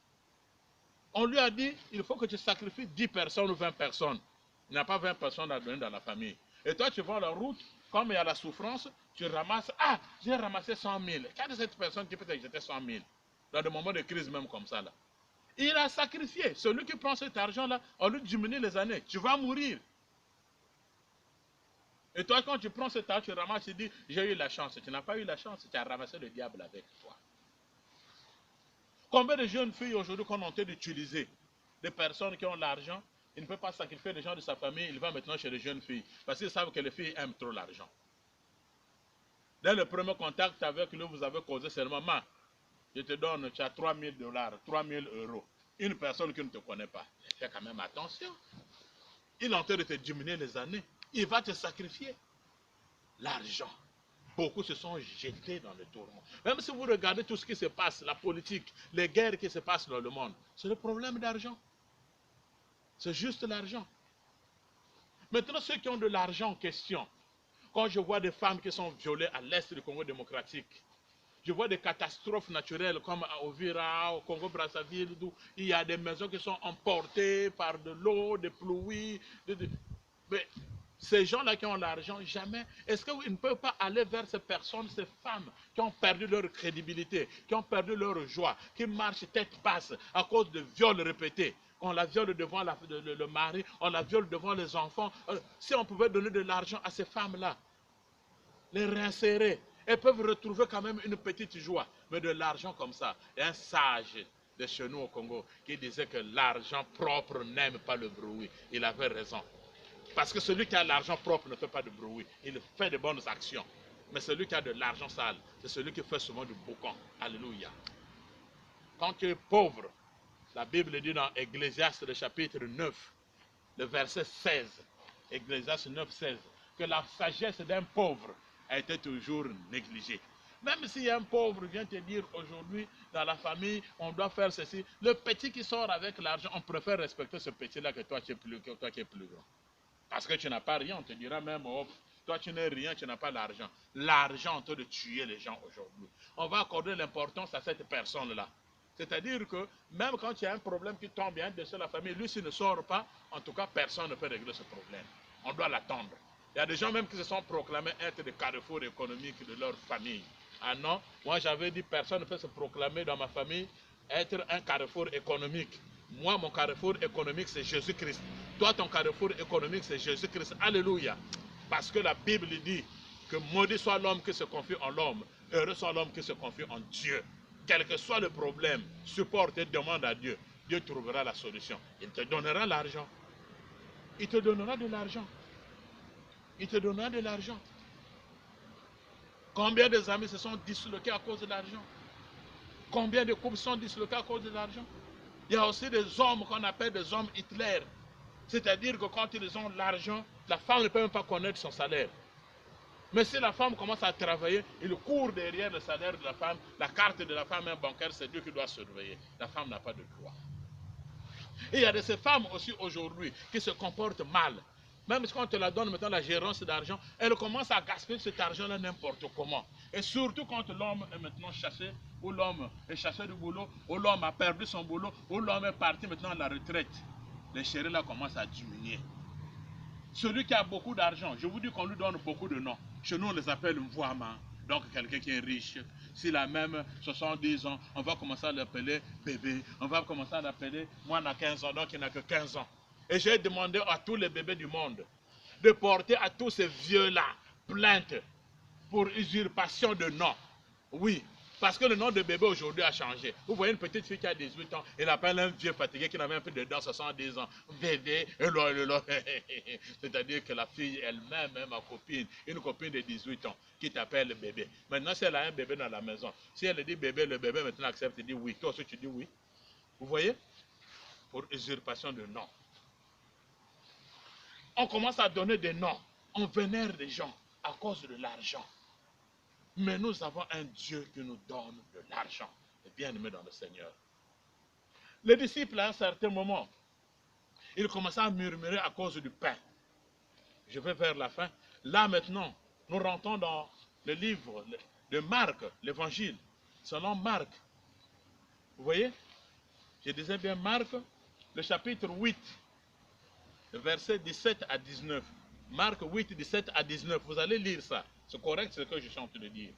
On lui a dit, il faut que tu sacrifies 10 personnes ou 20 personnes. Il n'y a pas 20 personnes à donner dans la famille. Et toi, tu vas à la route, comme il y a la souffrance, tu ramasses, ah, j'ai ramassé 100 000. Quelle est cette personne qui peut te jeter 100 000? Dans des moments de crise même comme ça là. Il a sacrifié. Celui qui prend cet argent-là, on lui diminue les années. Tu vas mourir. Et toi, quand tu prends cet argent, tu ramasses, tu dis, j'ai eu la chance. Tu n'as pas eu la chance, tu as ramassé le diable avec toi. Combien de jeunes filles aujourd'hui qu'on a tenté d'utiliser? Des personnes qui ont l'argent, il ne peut pas sacrifier les gens de sa famille, il va maintenant chez les jeunes filles. Parce qu'ils savent que les filles aiment trop l'argent. Dès le premier contact avec lui, vous avez causé seulement, maman, je te donne, tu as 3 000 $, 3 000 €. Une personne qui ne te connaît pas. Fais quand même attention. Il est en train de te diminuer les années. Il va te sacrifier. L'argent. Beaucoup se sont jetés dans le tourment. Même si vous regardez tout ce qui se passe, la politique, les guerres qui se passent dans le monde, c'est le problème d'argent. C'est juste l'argent. Maintenant, ceux qui ont de l'argent en question, quand je vois des femmes qui sont violées à l'est du Congo démocratique, je vois des catastrophes naturelles comme à Ovira, au Congo-Brazzaville, où il y a des maisons qui sont emportées par de l'eau, des pluies. Mais ces gens-là qui ont l'argent, jamais. Est-ce qu'ils ne peuvent pas aller vers ces personnes, ces femmes qui ont perdu leur crédibilité, qui ont perdu leur joie, qui marchent tête basse à cause de viols répétés? On la viole devant le mari, on la viole devant les enfants. Si on pouvait donner de l'argent à ces femmes-là, les réinsérer, elles peuvent retrouver quand même une petite joie. Mais de l'argent comme ça, il y a un sage de chez nous au Congo qui disait que l'argent propre n'aime pas le bruit. Il avait raison. Parce que celui qui a l'argent propre ne fait pas de bruit. Il fait de bonnes actions. Mais celui qui a de l'argent sale, c'est celui qui fait souvent du boucan. Alléluia. Quand tu es pauvre, la Bible dit dans Ecclésiaste, le chapitre 9, le verset 16, Ecclésiaste 9, 16, que la sagesse d'un pauvre a été toujours négligée. Même si un pauvre vient te dire aujourd'hui, dans la famille, on doit faire ceci, le petit qui sort avec l'argent, on préfère respecter ce petit-là que toi qui es plus grand. Parce que tu n'as pas rien, on te dira même, oh, toi tu n'es rien, tu n'as pas l'argent. L'argent est en train de tuer les gens aujourd'hui. On va accorder l'importance à cette personne-là. C'est-à-dire que même quand il y a un problème qui tombe bien de la famille, lui s'il ne sort pas, en tout cas personne ne peut régler ce problème. On doit l'attendre. Il y a des gens même qui se sont proclamés être des carrefours économiques de leur famille. Ah non, moi j'avais dit personne ne peut se proclamer dans ma famille être un carrefour économique. Moi, mon carrefour économique, c'est Jésus-Christ. Toi, ton carrefour économique, c'est Jésus-Christ. Alléluia. Parce que la Bible dit que maudit soit l'homme qui se confie en l'homme, heureux soit l'homme qui se confie en Dieu. Quel que soit le problème, supporte et demande à Dieu. Dieu trouvera la solution. Il te donnera l'argent. Il te donnera de l'argent. Il te donnera de l'argent. Combien de amis se sont disloqués à cause de l'argent? Combien de couples sont disloqués à cause de l'argent? Il y a aussi des hommes qu'on appelle des hommes Hitler. C'est-à-dire que quand ils ont l'argent, la femme ne peut même pas connaître son salaire. Mais si la femme commence à travailler, il court derrière le salaire de la femme, la carte de la femme, un bancaire, c'est Dieu qui doit surveiller. La femme n'a pas de droit. Et il y a de ces femmes aussi aujourd'hui qui se comportent mal. Même quand on te la donne maintenant la gérance d'argent, elle commence à gaspiller cet argent-là n'importe comment. Et surtout quand l'homme est maintenant chassé, ou l'homme est chassé du boulot, ou l'homme a perdu son boulot, ou l'homme est parti maintenant à la retraite. Les chéris là commencent à diminuer. Celui qui a beaucoup d'argent, je vous dis qu'on lui donne beaucoup de noms. Chez nous on les appelle Mvouama. Donc quelqu'un qui est riche, s'il a même 70 ans, on va commencer à l'appeler bébé. On va commencer à l'appeler, moi on a 15 ans, donc il n'a que 15 ans. Et j'ai demandé à tous les bébés du monde de porter à tous ces vieux-là plainte pour usurpation de nom. Oui, parce que le nom de bébé aujourd'hui a changé. Vous voyez une petite fille qui a 18 ans, elle appelle un vieux fatigué qui n'avait un peu de dents, 70 ans. Bébé, c'est-à-dire que la fille elle-même, ma copine, une copine de 18 ans, qui t'appelle bébé. Maintenant, si elle a un bébé dans la maison, si elle dit bébé, le bébé maintenant accepte, il dit oui. Toi aussi tu dis oui. Vous voyez? Pour usurpation de nom. On commence à donner des noms. On vénère des gens à cause de l'argent. Mais nous avons un Dieu qui nous donne de l'argent. Et bien aimé dans le Seigneur. Les disciples, à un certain moment, ils commençaient à murmurer à cause du pain. Je vais vers la fin. Là maintenant, nous rentrons dans le livre de Marc, l'évangile, selon Marc. Vous voyez? Je disais bien Marc, le chapitre 8, le verset 17 à 19. Marc 8, 17 à 19. Vous allez lire ça. C'est correct ce que je suis en train de dire.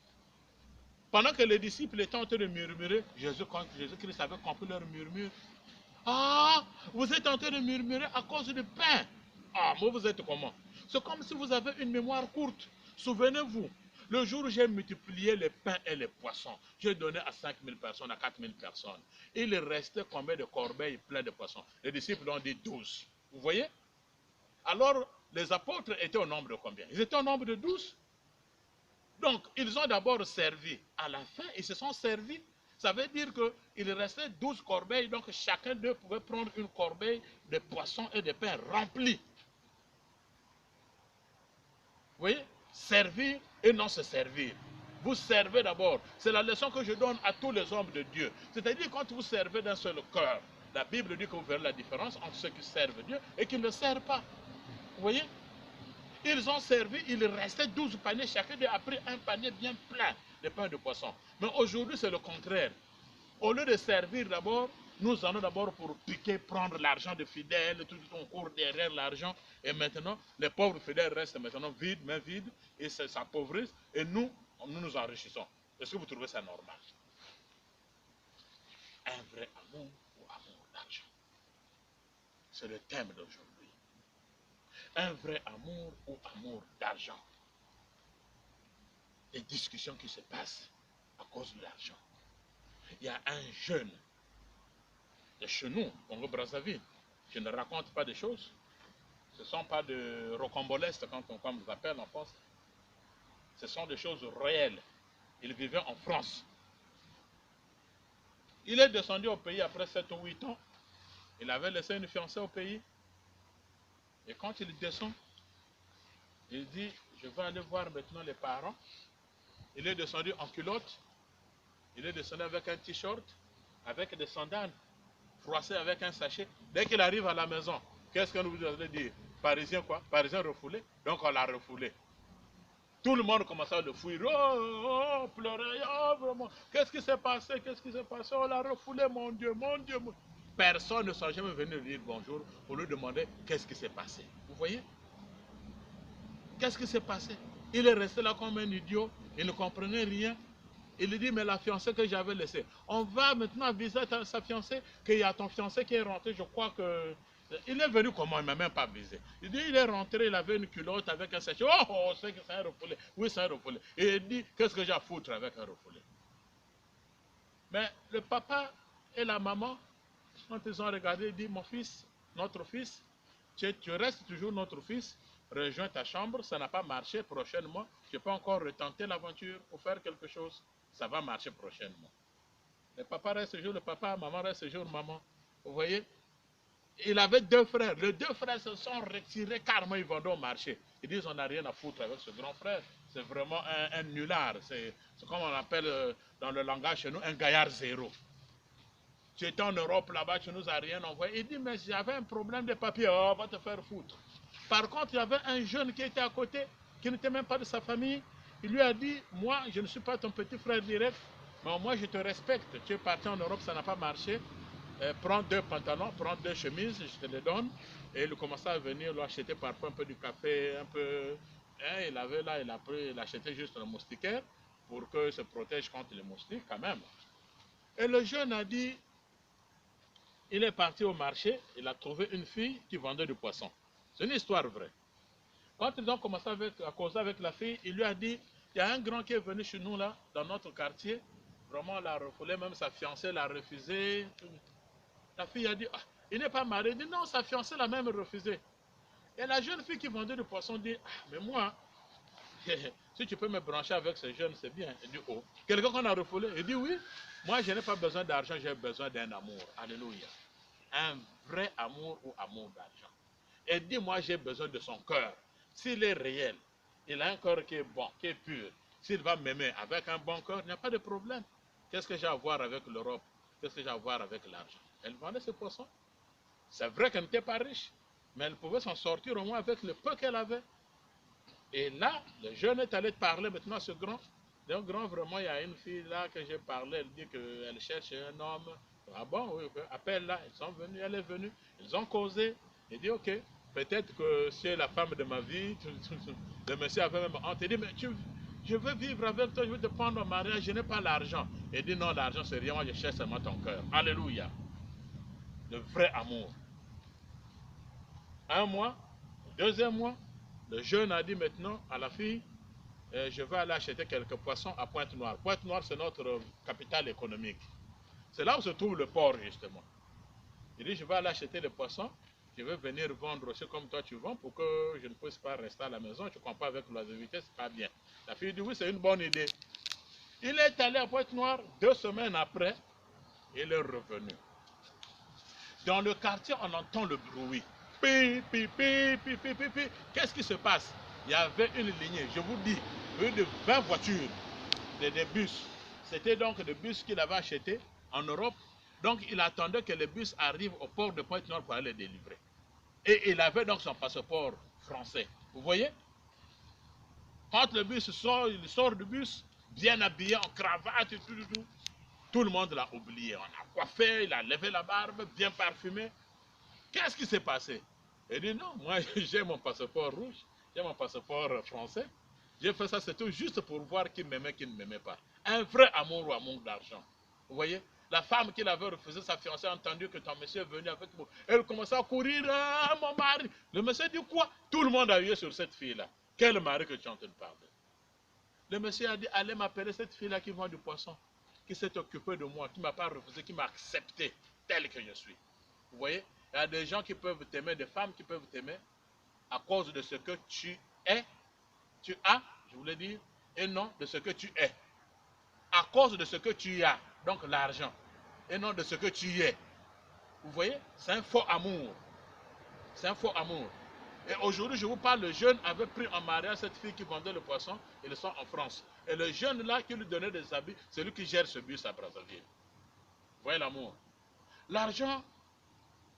Pendant que les disciples étaient en train de murmurer, Jésus-Christ avait compris leur murmure. Ah, vous êtes en train de murmurer à cause du pain. Ah, moi vous êtes comment? C'est comme si vous avez une mémoire courte. Souvenez-vous, le jour où j'ai multiplié les pains et les poissons, j'ai donné à 5000 personnes, à 4000 personnes. Il restait combien de corbeilles pleines de poissons? Les disciples ont dit 12. Vous voyez? Alors, les apôtres étaient au nombre de combien? Ils étaient au nombre de 12. Donc, ils ont d'abord servi. À la fin, ils se sont servis. Ça veut dire qu'il restait 12 corbeilles, donc chacun d'eux pouvait prendre une corbeille de poissons et de pain remplis. Vous voyez? Servir et non se servir. Vous servez d'abord. C'est la leçon que je donne à tous les hommes de Dieu. C'est-à-dire quand vous servez d'un seul cœur, la Bible dit que vous verrez la différence entre ceux qui servent Dieu et qui ne le servent pas. Vous voyez? Ils ont servi, il restait 12 paniers, chacun a pris un panier bien plein de pain de poisson. Mais aujourd'hui, c'est le contraire. Au lieu de servir d'abord, nous allons d'abord pour piquer, prendre l'argent des fidèles, tout on court derrière l'argent. Et maintenant, les pauvres fidèles restent maintenant vides, mains vides, et s'appauvrissent. Et nous nous enrichissons. Est-ce que vous trouvez ça normal? Un vrai amour ou amour d'argent? C'est le thème d'aujourd'hui. Un vrai amour ou amour d'argent. Les discussions qui se passent à cause de l'argent. Il y a un jeune de chez nous, Congo Brazzaville, je ne raconte pas des choses. Ce ne sont pas de rocambolesques, comme on les appelle en France. Ce sont des choses réelles. Il vivait en France. Il est descendu au pays après 7 ou 8 ans. Il avait laissé une fiancée au pays. Et quand il descend, il dit, je vais aller voir maintenant les parents. Il est descendu en culotte. Il est descendu avec un t-shirt, avec des sandales, froissé avec un sachet. Dès qu'il arrive à la maison, qu'est-ce que nous vous allez dire? Parisien quoi? Parisien refoulé. Donc on l'a refoulé. Tout le monde commence à le fuir. Oh, pleurer. Oh, vraiment. Qu'est-ce qui s'est passé? Qu'est-ce qui s'est passé? On l'a refoulé, mon Dieu, mon Dieu. Personne ne s'est jamais venu lui dire bonjour pour lui demander qu'est-ce qui s'est passé. Vous voyez? Qu'est-ce qui s'est passé? Il est resté là comme un idiot. Il ne comprenait rien. Il lui dit, mais la fiancée que j'avais laissée, on va maintenant visiter sa fiancée, qu'il y a ton fiancé qui est rentré, je crois que... Il est venu comment? Il ne m'a même pas visé. Il dit, il est rentré, il avait une culotte avec un sachet. Oh, c'est un refoulé. Oui, c'est un refoulé. Et il dit, qu'est-ce que j'ai à foutre avec un refoulé? Mais le papa et la maman, quand ils ont regardé, ils disent, mon fils, notre fils, tu restes toujours notre fils, rejoins ta chambre, ça n'a pas marché prochainement, tu peux encore retenter l'aventure pour faire quelque chose, ça va marcher prochainement. Le papa reste toujours le papa, maman reste toujours maman. Vous voyez? Il avait 2 frères. Les 2 frères se sont retirés carrément, ils vont au marché. Ils disent on n'a rien à foutre avec ce grand frère. C'est vraiment un nulard. C'est comme on appelle dans le langage chez nous un gaillard zéro. Tu étais en Europe là-bas, tu nous as rien envoyé. Il dit mais j'avais un problème de papier, oh, va te faire foutre. Par contre, il y avait un jeune qui était à côté, qui n'était même pas de sa famille. Il lui a dit, moi, je ne suis pas ton petit frère direct, mais moi, je te respecte. Tu es parti en Europe, ça n'a pas marché. Prends 2 pantalons, prends 2 chemises, je te les donne. Et il commençait à venir lui acheter parfois un peu du café, un peu... Hein, il avait là, il achetait juste le moustiquaire pour qu'il se protège contre les moustiques quand même. Et le jeune a dit, il est parti au marché, il a trouvé une fille qui vendait du poisson. C'est une histoire vraie. Quand ils ont commencé à causer avec la fille, il lui a dit, il y a un grand qui est venu chez nous là, dans notre quartier, vraiment l'a refoulé, même sa fiancée l'a refusé. La fille a dit, ah, il n'est pas marié. Il dit, non, sa fiancée l'a même refusé. Et la jeune fille qui vendait du poisson dit, ah, mais moi, si tu peux me brancher avec ce jeune, c'est bien. Il dit, oh, quelqu'un qu'on a refoulé? Il dit, oui, moi je n'ai pas besoin d'argent, j'ai besoin d'un amour. Alléluia. Un vrai amour ou amour d'argent. Et dit, moi j'ai besoin de son cœur. S'il est réel, il a un cœur qui est bon, qui est pur. S'il va m'aimer avec un bon cœur, il n'y a pas de problème. Qu'est-ce que j'ai à voir avec l'Europe? Qu'est-ce que j'ai à voir avec l'argent? Elle vendait ses poissons. C'est vrai qu'elle n'était pas riche, mais elle pouvait s'en sortir au moins avec le peu qu'elle avait. Et là, le jeune est allé parler maintenant à ce grand. Donc, grand, vraiment, il y a une fille là que j'ai parlé, elle dit qu'elle cherche un homme. Ah bon, oui, appelle là, ils sont venus, elle est venue, ils ont causé. Il dit, ok, peut-être que c'est la femme de ma vie. Le monsieur avait même honte. Il dit, mais je veux vivre avec toi, je veux te prendre au mariage, je n'ai pas l'argent. Il dit, non, l'argent c'est rien, moi je cherche seulement ton cœur. Alléluia. Le vrai amour. 1 mois, 2e mois, le jeune a dit maintenant à la fille, je vais aller acheter quelques poissons à Pointe-Noire. Pointe-Noire, c'est notre capitale économique. C'est là où se trouve le port, justement. Il dit, je vais aller acheter les poissons, je vais venir vendre aussi comme toi tu vends pour que je ne puisse pas rester à la maison. Tu ne comprends pas avec l'oisiveté, c'est pas bien. La fille dit, oui, c'est une bonne idée. Il est allé à Pointe-Noire, 2 semaines après, il est revenu. Dans le quartier, on entend le bruit. Pi, pi, pi, pi, pi, pi, pi. Qu'est-ce qui se passe? Il y avait une lignée, je vous dis, plus de 20 voitures, des bus. C'était donc des bus qu'il avait achetés en Europe. Donc il attendait que les bus arrivent au port de Pointe-Noire pour aller les délivrer. Et il avait donc son passeport français. Vous voyez? Quand le bus sort, il sort du bus, bien habillé, en cravate et tout. Tout le monde l'a oublié. On a coiffé, il a levé la barbe, bien parfumé. Qu'est-ce qui s'est passé? Il dit non, moi j'ai mon passeport rouge, j'ai mon passeport français. J'ai fait ça, c'est tout juste pour voir qui m'aimait, qui ne m'aimait pas. Un vrai amour ou amour d'argent. Vous voyez? La femme qui l'avait refusé, sa fiancée, a entendu que ton monsieur est venu avec moi. Elle commençait à courir, ah, mon mari. Le monsieur dit quoi? Tout le monde a eu sur cette fille-là. Quel mari que tu es en train de parler? Le monsieur a dit, allez m'appeler cette fille-là qui vend du poisson, qui s'est occupée de moi, qui ne m'a pas refusé, qui m'a accepté tel que je suis. Vous voyez? Il y a des gens qui peuvent t'aimer, des femmes qui peuvent t'aimer, à cause de ce que tu es, tu as, je voulais dire, et non de ce que tu es. À cause de ce que tu as, donc l'argent, et non de ce que tu es. Vous voyez, c'est un faux amour. C'est un faux amour. Et aujourd'hui, je vous parle, le jeune avait pris en mariage cette fille qui vendait le poisson, ils sont en France. Et le jeune là qui lui donnait des habits, c'est lui qui gère ce bus à Brazzaville. Vous voyez l'amour. L'argent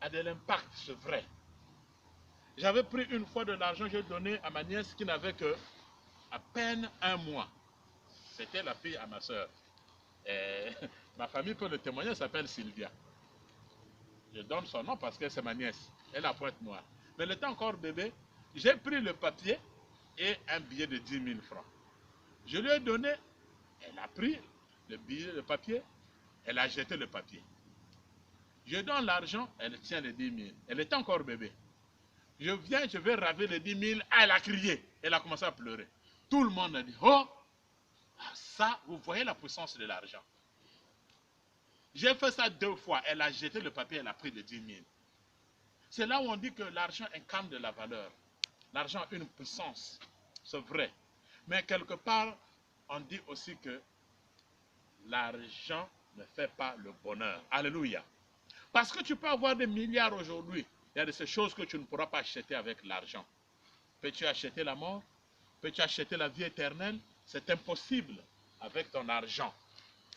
a de l'impact, c'est vrai. J'avais pris une fois de l'argent, j'ai donné à ma nièce qui n'avait que à peine un mois. C'était la fille à ma soeur. Ma famille peut le témoigner, elle s'appelle Sylvia. Je donne son nom parce que c'est ma nièce. Elle a pointe noire. Mais elle était encore bébé. J'ai pris le papier et un billet de 10 000 francs. Je lui ai donné, elle a pris le billet, le papier, elle a jeté le papier. Je donne l'argent, elle tient les 10 000. Elle était encore bébé. Je viens, je vais raver les 10 000. Ah, elle a crié. Elle a commencé à pleurer. Tout le monde a dit, oh, ça, vous voyez la puissance de l'argent. J'ai fait ça 2 fois. Elle a jeté le papier, elle a pris les 10 000. C'est là où on dit que l'argent incarne de la valeur. L'argent a une puissance. C'est vrai. Mais quelque part, on dit aussi que l'argent ne fait pas le bonheur. Alléluia. Parce que tu peux avoir des milliards aujourd'hui. Il y a de ces choses que tu ne pourras pas acheter avec l'argent. Peux-tu acheter la mort? Peux-tu acheter la vie éternelle? C'est impossible avec ton argent.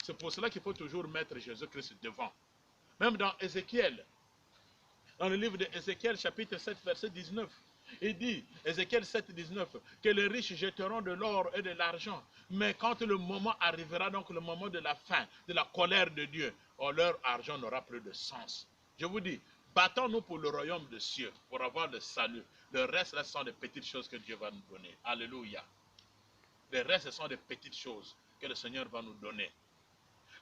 C'est pour cela qu'il faut toujours mettre Jésus-Christ devant. Même dans Ézéchiel, dans le livre d'Ézéchiel, chapitre 7, verset 19, il dit, Ézéchiel 7, 19, que les riches jetteront de l'or et de l'argent. Mais quand le moment arrivera, donc le moment de la fin, de la colère de Dieu, leur argent n'aura plus de sens. Je vous dis, battons-nous pour le royaume des cieux, pour avoir le salut. Le reste, là, ce sont des petites choses que Dieu va nous donner. Alléluia. Le reste, ce sont des petites choses que le Seigneur va nous donner.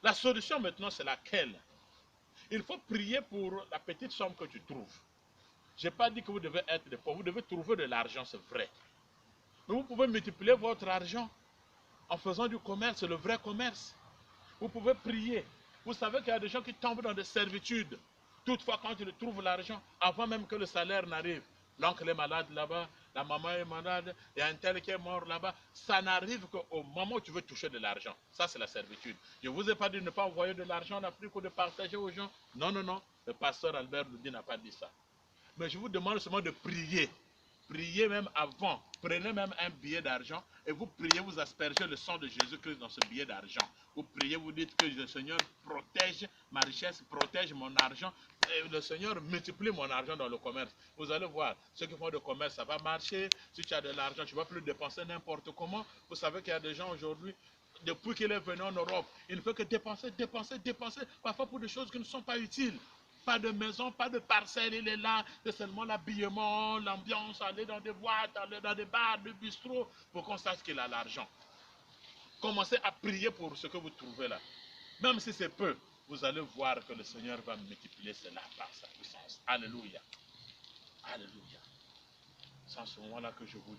La solution maintenant, c'est laquelle? Il faut prier pour la petite somme que tu trouves. Je n'ai pas dit que vous devez être des pauvres, vous devez trouver de l'argent, c'est vrai. Mais vous pouvez multiplier votre argent en faisant du commerce, le vrai commerce. Vous pouvez prier. Vous savez qu'il y a des gens qui tombent dans des servitudes. Toutefois, quand ils trouvent l'argent, avant même que le salaire n'arrive, l'oncle est malade là-bas, la maman est malade, il y a un tel qui est mort là-bas. Ça n'arrive qu'au moment où tu veux toucher de l'argent. Ça, c'est la servitude. Je ne vous ai pas dit de ne pas envoyer de l'argent en Afrique ou de partager aux gens. Non, non, non. Le pasteur Albert Loudi n'a pas dit ça. Mais je vous demande seulement de prier. Priez même avant. Prenez même un billet d'argent et vous priez, vous aspergez le sang de Jésus-Christ dans ce billet d'argent. Vous priez, vous dites que le Seigneur protège ma richesse, protège mon argent. Et le Seigneur multiplie mon argent dans le commerce. Vous allez voir, ceux qui font du commerce, ça va marcher. Si tu as de l'argent, tu ne vas plus dépenser n'importe comment. Vous savez qu'il y a des gens aujourd'hui, depuis qu'il est venu en Europe, il ne fait que dépenser, dépenser, dépenser, parfois pour des choses qui ne sont pas utiles. Pas de maison, pas de parcelle, il est là, c'est seulement l'habillement, l'ambiance, aller dans des boîtes, aller dans des bars, des bistrots, pour qu'on sache qu'il a l'argent. Commencez à prier pour ce que vous trouvez là. Même si c'est peu, vous allez voir que le Seigneur va multiplier cela par sa puissance. Alléluia. Alléluia. C'est en ce moment-là que je vous